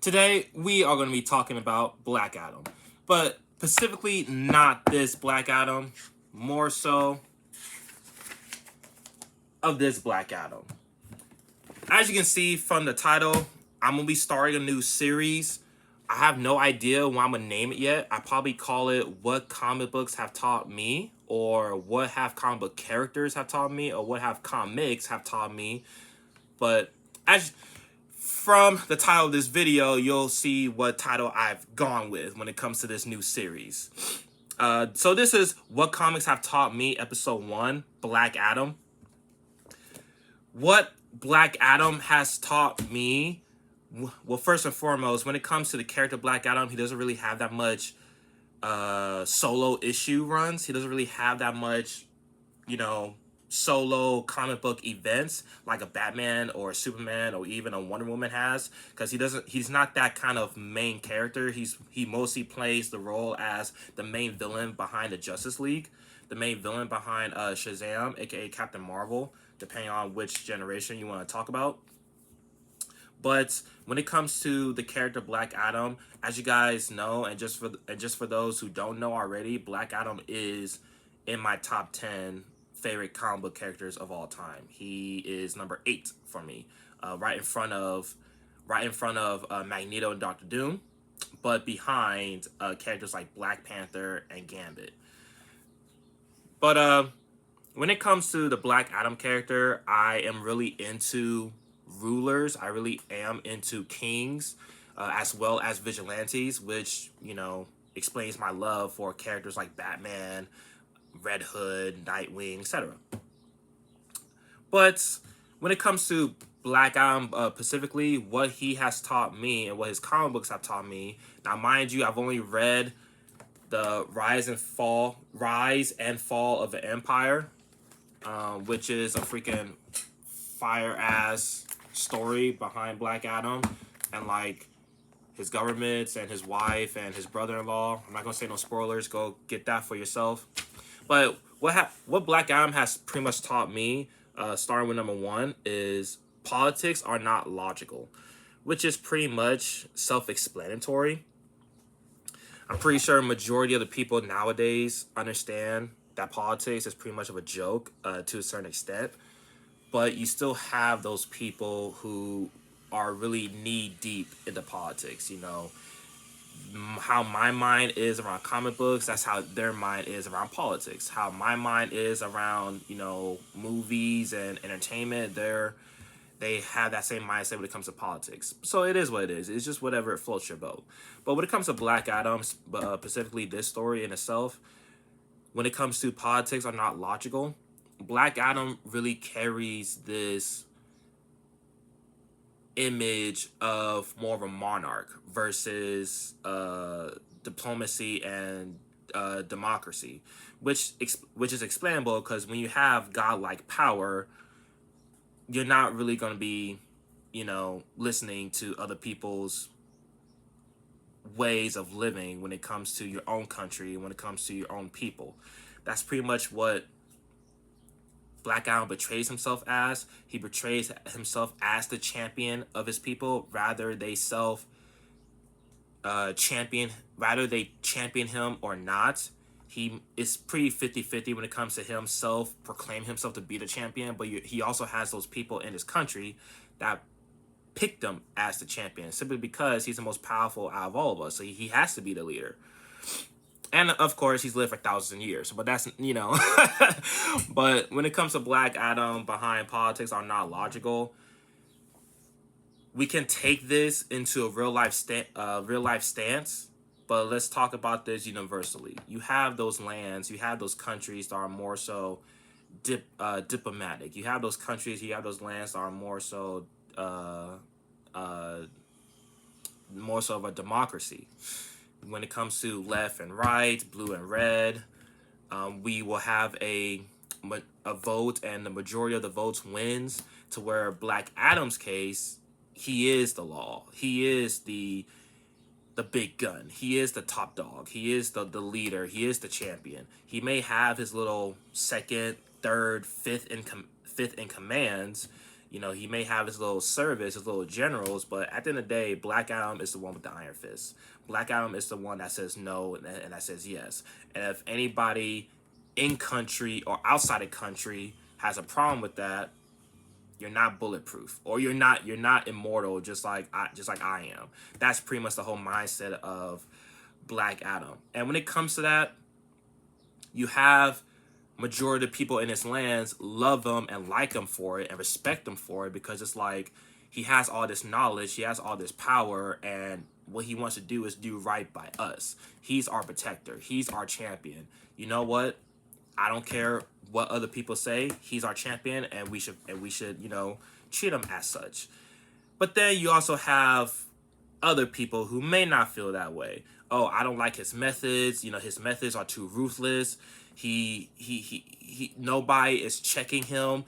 Today, we are going to be talking about Black Adam, but specifically not this Black Adam, more so of this Black Adam. As you can see from the title, I'm going to be starting a new series. I have no idea what I'm going to name it yet. I probably call it What Comic Books Have Taught Me, or What Have Comic Book Characters Have Taught Me, or What Have Comics Have Taught Me. But as from the title of this video, you'll see what title I've gone with when it comes to this new series. So this is What Comics Have Taught Me, Episode 1, Black Adam. What Black Adam has taught me, well, first and foremost, when it comes to the character Black Adam, he doesn't really have that much solo issue runs. He doesn't really have that much, solo comic book events like a Batman or a Superman or even a Wonder Woman has, because he's not that kind of main character. He mostly plays the role as the main villain behind the Justice League, the main villain behind Shazam, aka Captain Marvel, depending on which generation you want to talk about. But when it comes to the character Black Adam, as you guys know, and just for those who don't know already, Black Adam is in my top 10 favorite comic book characters of all time. He is number 8 for me, right in front of Magneto and Doctor Doom, but behind characters like Black Panther and Gambit. But when it comes to the Black Adam character, I am really into rulers. I really am into kings, as well as vigilantes, which explains my love for characters like Batman, Red Hood, Nightwing, etc. But when it comes to Black Adam specifically, what he has taught me and what his comic books have taught me. Now, mind you, I've only read the Rise and Fall of the Empire, which is a freaking fire ass story behind Black Adam and like his governments and his wife and his brother-in-law. I'm not gonna say no spoilers. Go get that for yourself. But what Black Adam has pretty much taught me, starting with number 1, is politics are not logical, which is pretty much self-explanatory. I'm pretty sure a majority of the people nowadays understand that politics is pretty much of a joke to a certain extent. But you still have those people who are really knee-deep into politics, How my mind is around comic books, that's how their mind is around politics. How my mind is around, movies and entertainment, they have that same mindset when it comes to politics. So it is what it is. It's just whatever it floats your boat. But when it comes to Black Adam, specifically this story in itself, when it comes to politics are not logical, Black Adam really carries this image of more of a monarch versus diplomacy and democracy, which is explainable because when you have godlike power, you're not really going to be, listening to other people's ways of living when it comes to your own country, when it comes to your own people. That's pretty much what Black Adam betrays himself as. He betrays himself as the champion of his people. Rather they champion him or not. He is pretty 50-50 when it comes to himself proclaiming himself to be the champion, but he also has those people in his country that picked him as the champion simply because he's the most powerful out of all of us. So he has to be the leader. And of course, he's lived for thousands of years, but that's, But when it comes to Black Adam behind politics are not logical, we can take this into a real life stance, but let's talk about this universally. You have those lands, you have those countries that are more so diplomatic. You have those countries, you have those lands that are more so of a democracy. When it comes to left and right, blue and red, we will have a vote, and the majority of the votes wins. To where Black Adam's case, he is the law. He is the big gun. He is the top dog. He is the leader. He is the champion. He may have his little second, third, fifth in commands, You know, he may have his little service, his little generals, but at the end of the day, Black Adam is the one with the iron fist. Black Adam is the one that says no and that says yes. And if anybody in country or outside of country has a problem with that, you're not bulletproof, or you're not immortal, just like I am. That's pretty much the whole mindset of Black Adam. And when it comes to that, you have majority of the people in his lands love him and like him for it and respect him for it, because it's like he has all this knowledge, he has all this power, and what he wants to do is do right by us. He's our protector, he's our champion. You know what? I don't care what other people say. He's our champion, and we should you know, treat him as such. But then you also have other people who may not feel that way. Oh, I don't like his methods. You know, his methods are too ruthless. He nobody is checking him.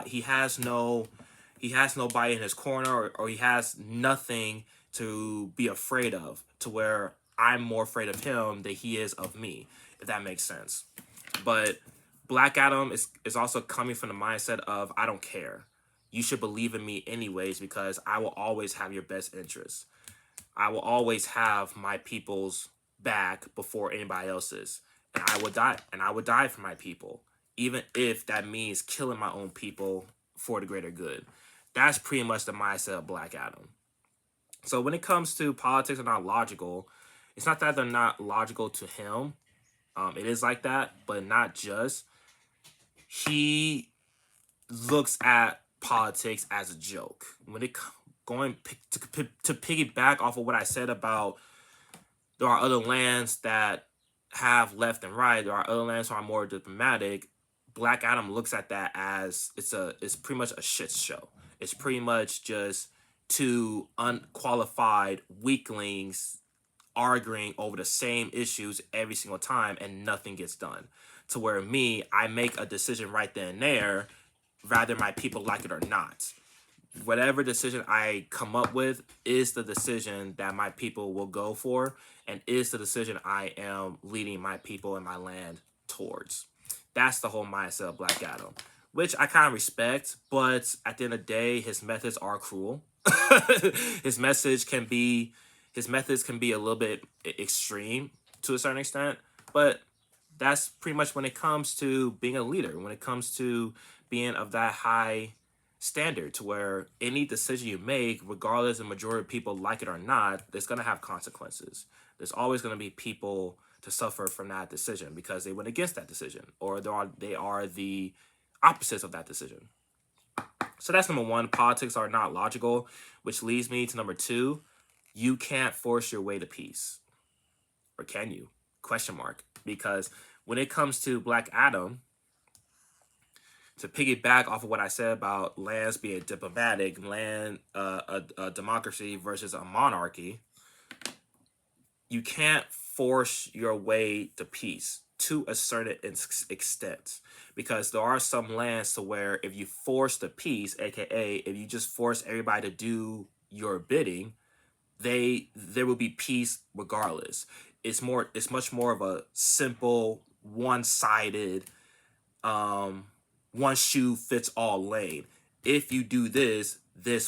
He has nobody in his corner, or he has nothing to be afraid of, to where I'm more afraid of him than he is of me, if that makes sense. But Black Adam is also coming from the mindset of, I don't care. You should believe in me anyways, because I will always have your best interests. I will always have my people's back before anybody else's. And I would die for my people, even if that means killing my own people for the greater good. That's pretty much the mindset of Black Adam. So when it comes to politics are not logical, it's not that they're not logical to him. It is like that, but not just. He looks at politics as a joke. When it to piggyback off of what I said about, there are other lands that have left and right, there are other lands that are more diplomatic. Black Adam looks at that as it's pretty much a shit show. It's pretty much just two unqualified weaklings arguing over the same issues every single time, and nothing gets done. To where me, I make a decision right then and there, whether my people like it or not. Whatever decision I come up with is the decision that my people will go for, and is the decision I am leading my people and my land towards. That's the whole mindset of Black Adam, which I kind of respect, but at the end of the day, his methods are cruel. His methods can be a little bit extreme to a certain extent, but that's pretty much when it comes to being a leader, when it comes to being of that high standard, to where any decision you make, regardless of the majority of people like it or not, it's going to have consequences. There's always going to be people to suffer from that decision because they went against that decision, or they are the opposites of that decision. So that's number one. Politics are not logical, which leads me to number two. You can't force your way to peace. Or can you? Question mark. Because when it comes to Black Adam, to piggyback off of what I said about lands being diplomatic, a democracy versus a monarchy, you can't force your way to peace to a certain extent, because there are some lands to where if you force the peace, aka if you just force everybody to do your bidding, there will be peace regardless. It's much more of a simple, one-sided, one shoe fits all lane. If you do this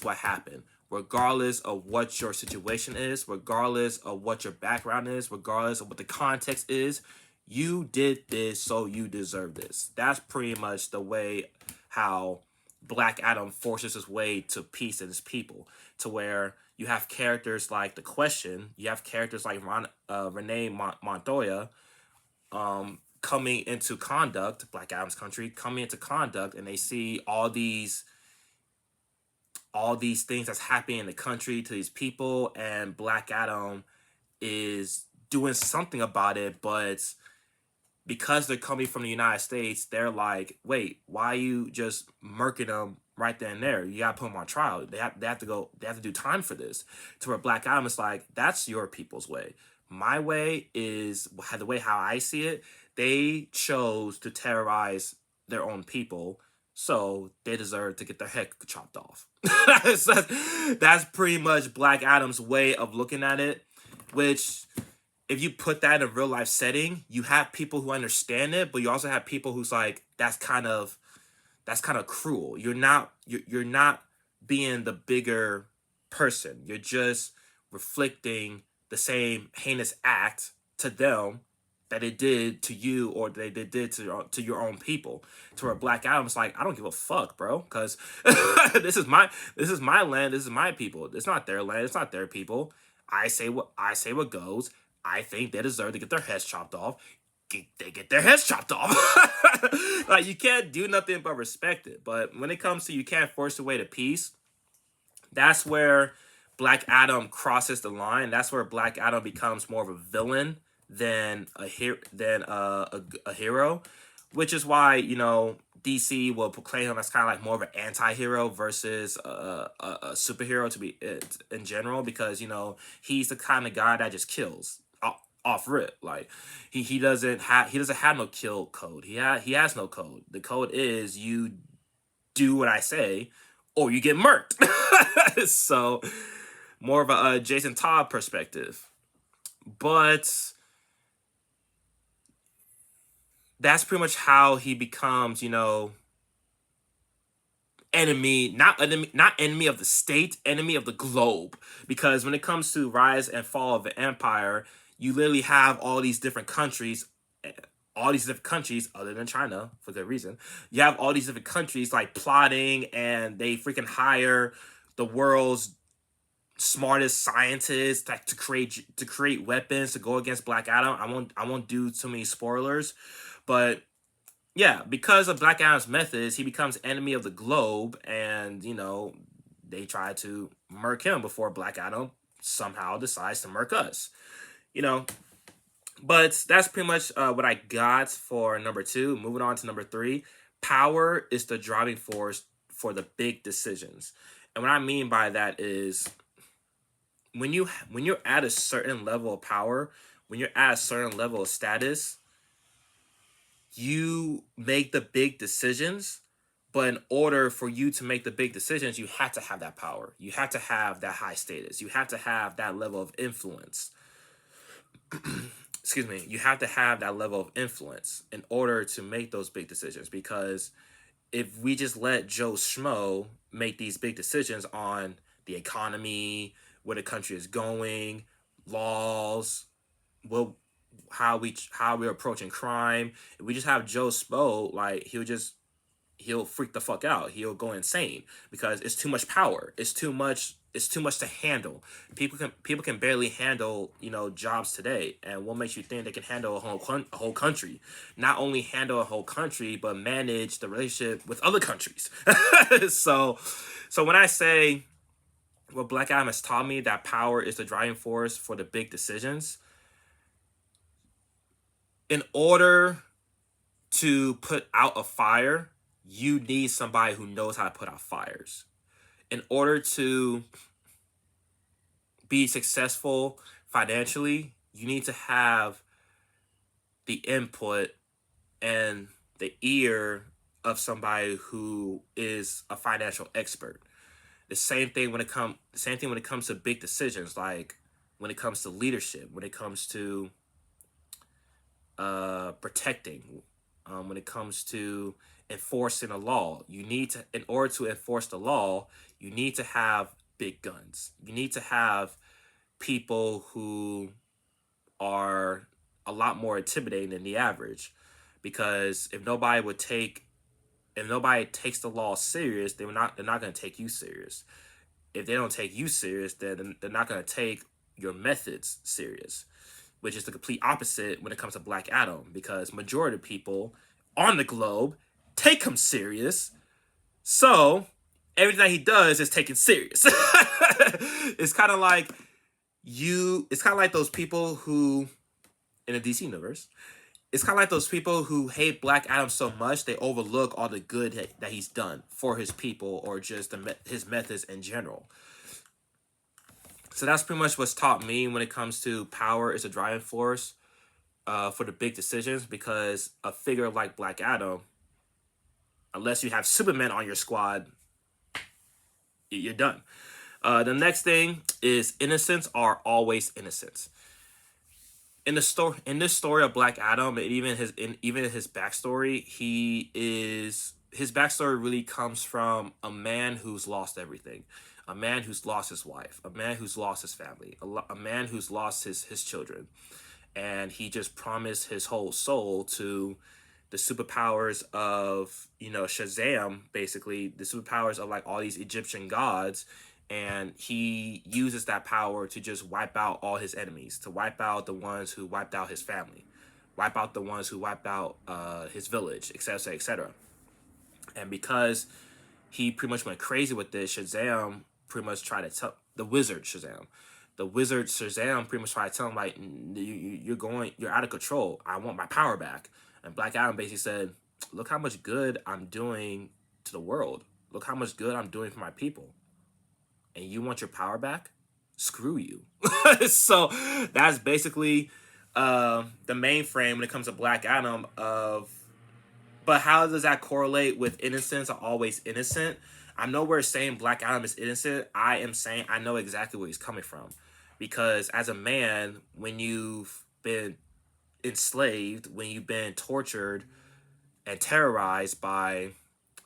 will happen. Regardless of what your situation is, regardless of what your background is, regardless of what the context is, you did this, so you deserve this. That's pretty much the way how Black Adam forces his way to peace in his people, to where you have characters like The Question, you have characters like Renee Montoya coming into Conduct, Black Adam's country, coming into Conduct, and they see all these things that's happening in the country to these people, and Black Adam is doing something about it, but because they're coming from the United States, they're like, wait, why are you just murking them right then and there? You gotta put them on trial. They have to do time for this. To where Black Adam is like, that's your people's way. My way is the way how I see it. They chose to terrorize their own people, so they deserve to get their head chopped off. That's pretty much Black Adam's way of looking at it, which, if you put that in a real life setting, you have people who understand it, but you also have people who's like, that's kind of that's kind of cruel. You're not being the bigger person. You're just reflecting the same heinous act to them that it did to you, or they did to your own people. To where Black Adam's like, I don't give a fuck, bro, because this is my land, this is my people. It's not their land, it's not their people. I say what goes. I think they deserve to get their heads chopped off. They get their heads chopped off. Like, you can't do nothing but respect it. But when it comes to you can't force your way to peace, that's where Black Adam crosses the line. That's where Black Adam becomes more of a villain than a hero, which is why, you know, DC will proclaim him as kind of like more of an anti-hero versus a superhero, to be in general, because, you know, he's the kind of guy that just kills off rip. Like, he doesn't have no kill code. He has no code. The code is you do what I say or you get murked. So more of a Jason Todd perspective. But that's pretty much how he becomes, you know, not enemy of the state, enemy of the globe. Because when it comes to Rise and Fall of the Empire, you literally have all these different countries, other than China, for good reason. You have all these different countries like plotting, and they freaking hire the world's smartest scientists to create weapons to go against Black Adam. I won't do too many spoilers, but yeah, because of Black Adam's methods, he becomes enemy of the globe, and, you know, they try to murk him before Black Adam somehow decides to murk us. You know, but that's pretty much what I got for number 2. Moving on to number 3, power is the driving force for the big decisions. And what I mean by that is when you're at a certain level of power, when you're at a certain level of status, you make the big decisions. But in order for you to make the big decisions, you have to have that power. You have to have that high status. You have to have that level of influence. Excuse me. You have to have that level of influence in order to make those big decisions. Because if we just let Joe Schmo make these big decisions on the economy, where the country is going, laws, how we're approaching crime, if we just have Joe Schmo, like, he'll freak the fuck out. He'll go insane because it's too much power. It's too much to handle. People can barely handle, you know, jobs today. And what makes you think they can handle a whole country? Not only handle a whole country, but manage the relationship with other countries. So when I say what Black Adam has taught me, that power is the driving force for the big decisions, in order to put out a fire, you need somebody who knows how to put out fires. In order to be successful financially, you need to have the input and the ear of somebody who is a financial expert. The same thing when it comes to big decisions, like when it comes to leadership, when it comes to protecting, when it comes to enforcing a law. In order to enforce the law, you need to have big guns. You need to have people who are a lot more intimidating than the average. Because if nobody takes the law serious, they're not going to take you serious. If they don't take you serious, then they're not going to take your methods serious, which is the complete opposite when it comes to Black Adam, because majority of people on the globe take him serious. So everything that he does is taken serious. It's kind of like those people who, in the DC universe, it's kind of like those people who hate Black Adam so much they overlook all the good that he's done for his people, or just his methods in general. So that's pretty much what's taught me when it comes to power is a driving force for the big decisions, because a figure like Black Adam, unless you have Superman on your squad, you're done. The next thing is innocents are always innocents. In this story of Black Adam, and even his backstory, he is his backstory really comes from a man who's lost everything, a man who's lost his wife, a man who's lost his family, a man who's lost his children, and he just promised his whole soul to the superpowers of, you know, Shazam, basically the superpowers of like all these Egyptian gods, and he uses that power to just wipe out all his enemies, to wipe out the ones who wiped out his family, wipe out the ones who wiped out his village, etc., etc. And because he pretty much went crazy with this, Shazam pretty much tried to tell the wizard Shazam. The wizard Shazam pretty much tried to tell him like, you're out of control. I want my power back. And Black Adam basically said, look how much good I'm doing to the world. Look how much good I'm doing for my people. And you want your power back? Screw you. So that's basically the main frame when it comes to Black Adam of. But how does that correlate with innocence or always innocent? I'm nowhere saying Black Adam is innocent. I am saying I know exactly where he's coming from. Because as a man, when you've been enslaved, when you've been tortured and terrorized by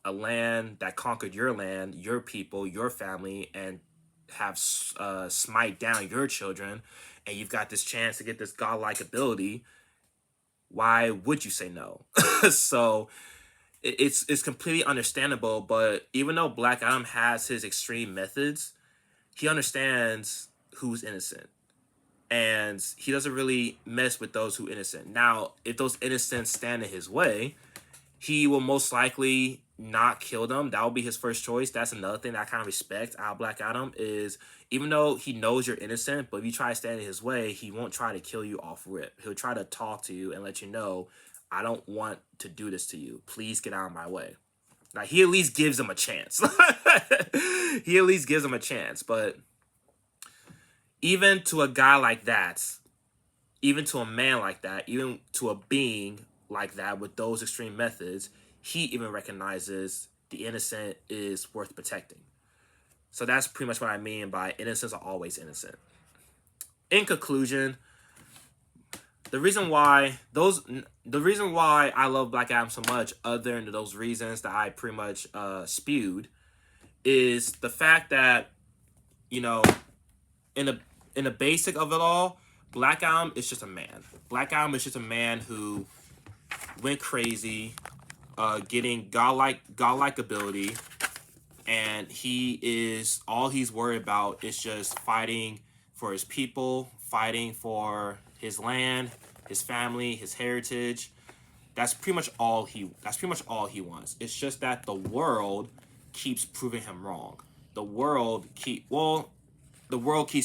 a land that conquered your land, your people, your family, and have smite down your children, and you've got this chance to get this godlike ability, why would you say no? So it's completely understandable. But even though Black Adam has his extreme methods, he understands who's innocent, and he doesn't really mess with those who are innocent. Now, if those innocents stand in his way, he will most likely not kill them. That will be his first choice. That's another thing that I kind of respect out of Black Adam is, even though he knows you're innocent, but if you try to stand in his way, he won't try to kill you off rip. He'll try to talk to you and let you know, I don't want to do this to you. Please get out of my way. Now, he at least gives him a chance. He at least gives him a chance. But even to a guy like that, even to a man like that, even to a being like that with those extreme methods, he even recognizes the innocent is worth protecting. So that's pretty much what I mean by innocents are always innocent. In conclusion, the reason why I love Black Adam so much, other than those reasons that I pretty much spewed, is the fact that, you know, in the basic of it all, Black Adam is just a man. Black Adam is just a man who went crazy, getting godlike ability, and all he's worried about is just fighting for his people, fighting for his land, his family, his heritage. That's pretty much all he wants. It's just that the world keeps proving him wrong. The world keeps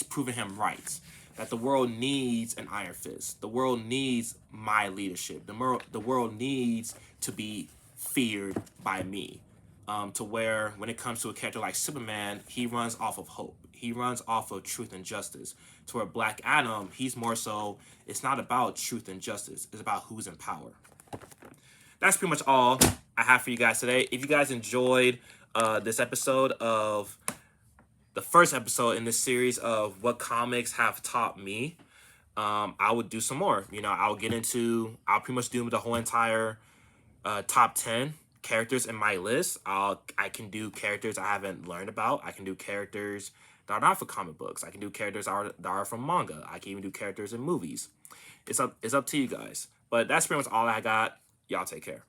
proving him right. That the world needs an Iron Fist. The world needs my leadership. The world needs to be feared by me. To where when it comes to a character like Superman, he runs off of hope. He runs off of truth and justice. To where Black Adam, he's more so, it's not about truth and justice. It's about who's in power. That's pretty much all I have for you guys today. If you guys enjoyed this episode of the first episode in this series of what comics have taught me, I would do some more. You know, I'll pretty much do the whole entire top 10 characters in my list. I can do characters I haven't learned about. I can do characters that are not for comic books. I can do characters that are from manga. I can even do characters in movies. It's up to you guys. But that's pretty much all I got. Y'all take care.